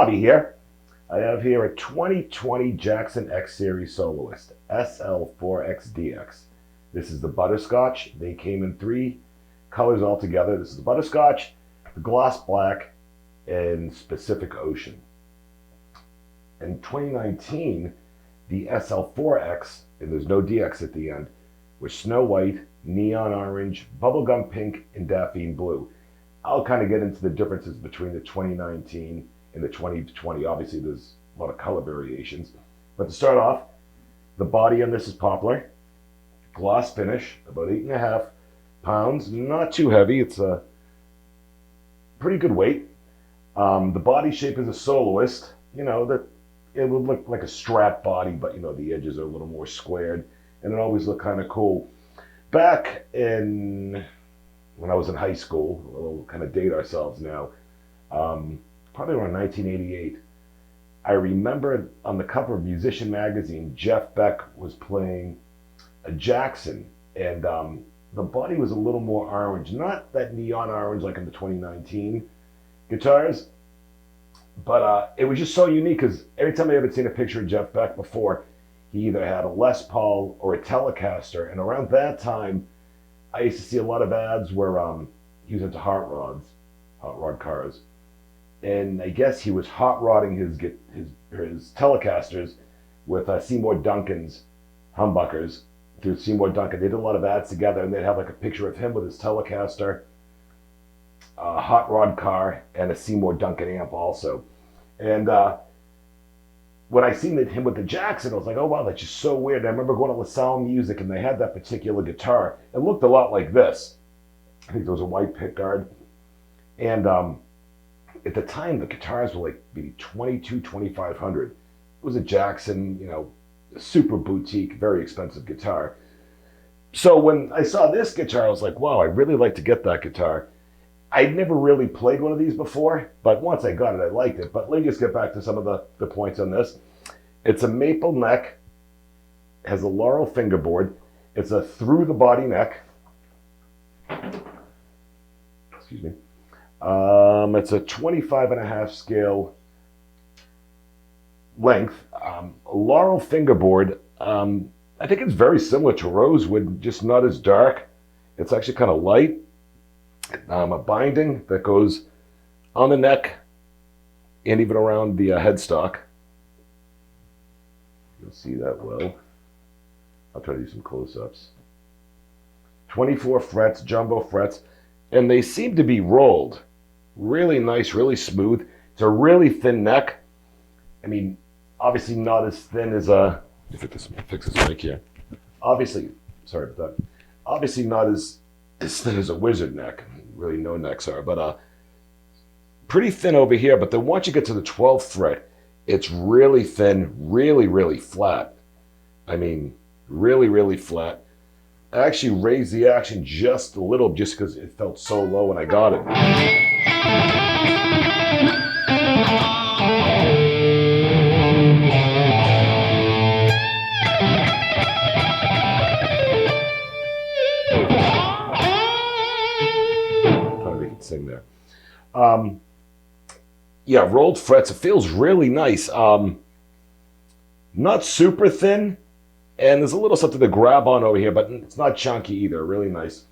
hobby here. I have here a 2020 Jackson X Series Soloist SL4X DX. This is the Butterscotch. They came in 3 colors altogether. This is the Butterscotch, the Gloss Black, and Pacific Ocean. In 2019, the SL4X, and there's no DX at the end, was Snow White, Neon Orange, Bubblegum Pink, and Daphne Blue. I'll kind of get into the differences between the 2019 and the 2020. Obviously, there's a lot of color variations. But to start off, the body on this is poplar, gloss finish, about 8.5 pounds. Not too heavy. It's a pretty good weight. The body shape is a Soloist. You know, that it would look like a strap body, but you know, the edges are a little more squared, and it always looked kind of cool. Back in when I was in high school, we'll kind of date ourselves now, probably around 1988, I remember on the cover of Musician magazine, Jeff Beck was playing a Jackson, and the body was a little more orange, not that neon orange like in the 2019 guitars, but it was just so unique because every time I ever seen a picture of Jeff Beck before, he either had a Les Paul or a Telecaster, and around that time, I used to see a lot of ads where he was into hot rod cars, and I guess he was hot rodding his Telecasters with Seymour Duncan's humbuckers through Seymour Duncan. They did a lot of ads together, and they'd have like a picture of him with his Telecaster, a hot rod car, and a Seymour Duncan amp also. And when I seen him with the Jackson, I was like, oh wow, that's just so weird. And I remember going to LaSalle Music, and they had that particular guitar. It looked a lot like this. I think there was a white pickguard. And at the time, the guitars were like maybe $2,200, $2,500. It was a Jackson, you know, super boutique, very expensive guitar. So when I saw this guitar, I was like, wow, I'd really like to get that guitar. I'd never really played one of these before, but once I got it, I liked it. But let me just get back to some of the points on this. It's a maple neck, has a Laurel fingerboard. It's a through the body neck. Excuse me. It's a 25.5 scale length. Laurel fingerboard. I think it's very similar to Rosewood, just not as dark. It's actually kind of light. A binding that goes on the neck and even around the headstock. You'll see that well. I'll try to do some close-ups. 24 frets, jumbo frets, and they seem to be rolled. Really nice, really smooth. It's a really thin neck. I mean, obviously not as thin as a... Let me fix this mic here. Obviously, sorry about that. Obviously not as thin as a wizard neck. Really no necks are, but pretty thin over here. But then once you get to the 12th fret, it's really thin, really, really flat. I mean, really, really flat. I actually raised the action just a little just because it felt so low when I got it. Sing there. Yeah, rolled frets. It feels really nice. Not super thin, and there's a little something to grab on over here, but it's not chunky either. Really nice.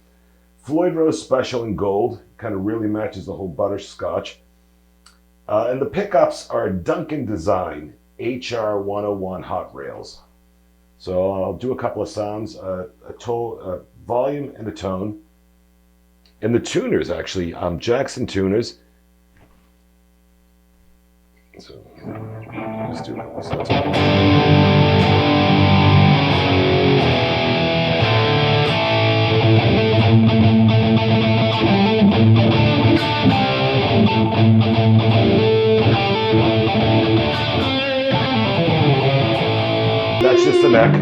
Floyd Rose Special in gold. Kind of really matches the whole Butterscotch. And the pickups are Duncan design HR 101 hot rails. So I'll do a couple of sounds, a volume and a tone. And the tuners, actually, Jackson tuners. So, let's do that. So that's just the neck.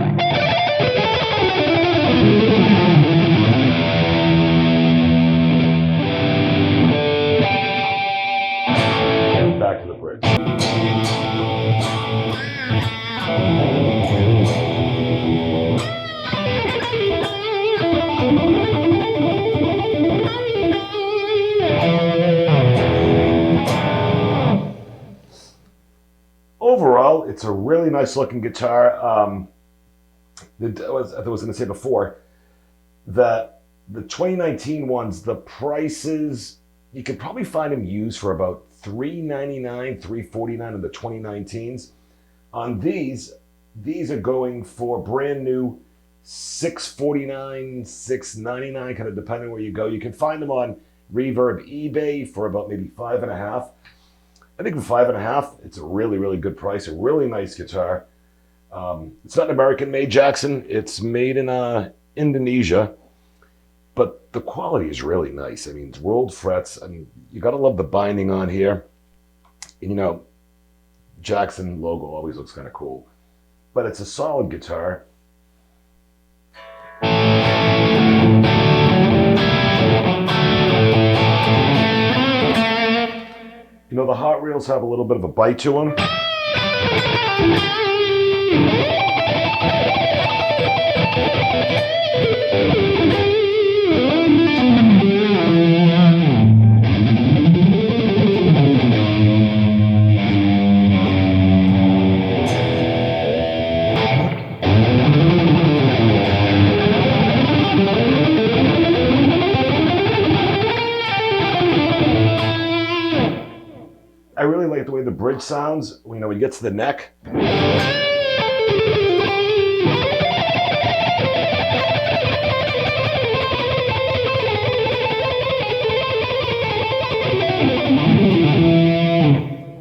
Back to the bridge. It's a really nice looking guitar. I was going to say before that the 2019 ones, the prices, you could probably find them used for about $399, $349 in the 2019s. On these are going for brand new $649, $699, kind of depending where you go. You can find them on Reverb eBay for about maybe $5.5. I think for $5.5, it's a really, really good price. A really nice guitar. It's not an American-made Jackson. It's made in Indonesia, but the quality is really nice. I mean, it's rolled frets, and you got to love the binding on here. And, you know, Jackson logo always looks kind of cool, but it's a solid guitar. You know, the hot reels have a little bit of a bite to them. I really like the way the bridge sounds, you know, when you get to the neck.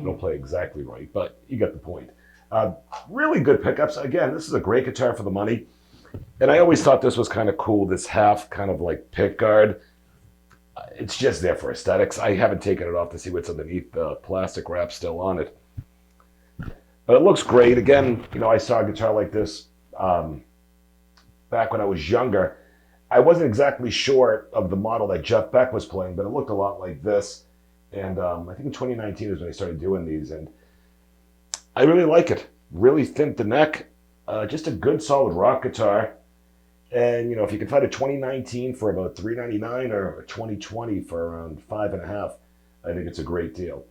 Don't play exactly right, but you get the point. Really good pickups. Again, this is a great guitar for the money. And I always thought this was kind of cool, this half kind of like pick guard. It's just there for aesthetics. I haven't taken it off to see what's underneath. The plastic wrap still on it. But it looks great. Again, you know, I saw a guitar like this back when I was younger. I wasn't exactly sure of the model that Jeff Beck was playing, but it looked a lot like this. And I think in 2019 is when I started doing these. And I really like it. Really thin at the neck. Just a good, solid rock guitar. And, you know, if you can find a 2019 for about $399 or a 2020 for around $5.5, I think it's a great deal.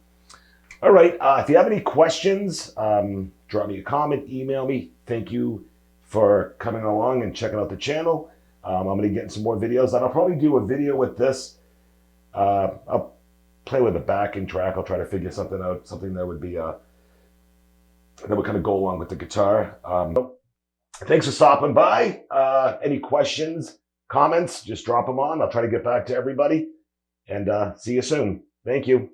All right. If you have any questions, drop me a comment, email me. Thank you for coming along and checking out the channel. I'm going to get in some more videos, and I'll probably do a video with this. I'll play with the backing track. I'll try to figure something out, something that would be that would kind of go along with the guitar. Thanks for stopping by. Any questions, comments, just drop them on. I'll try to get back to everybody. And see you soon. Thank you.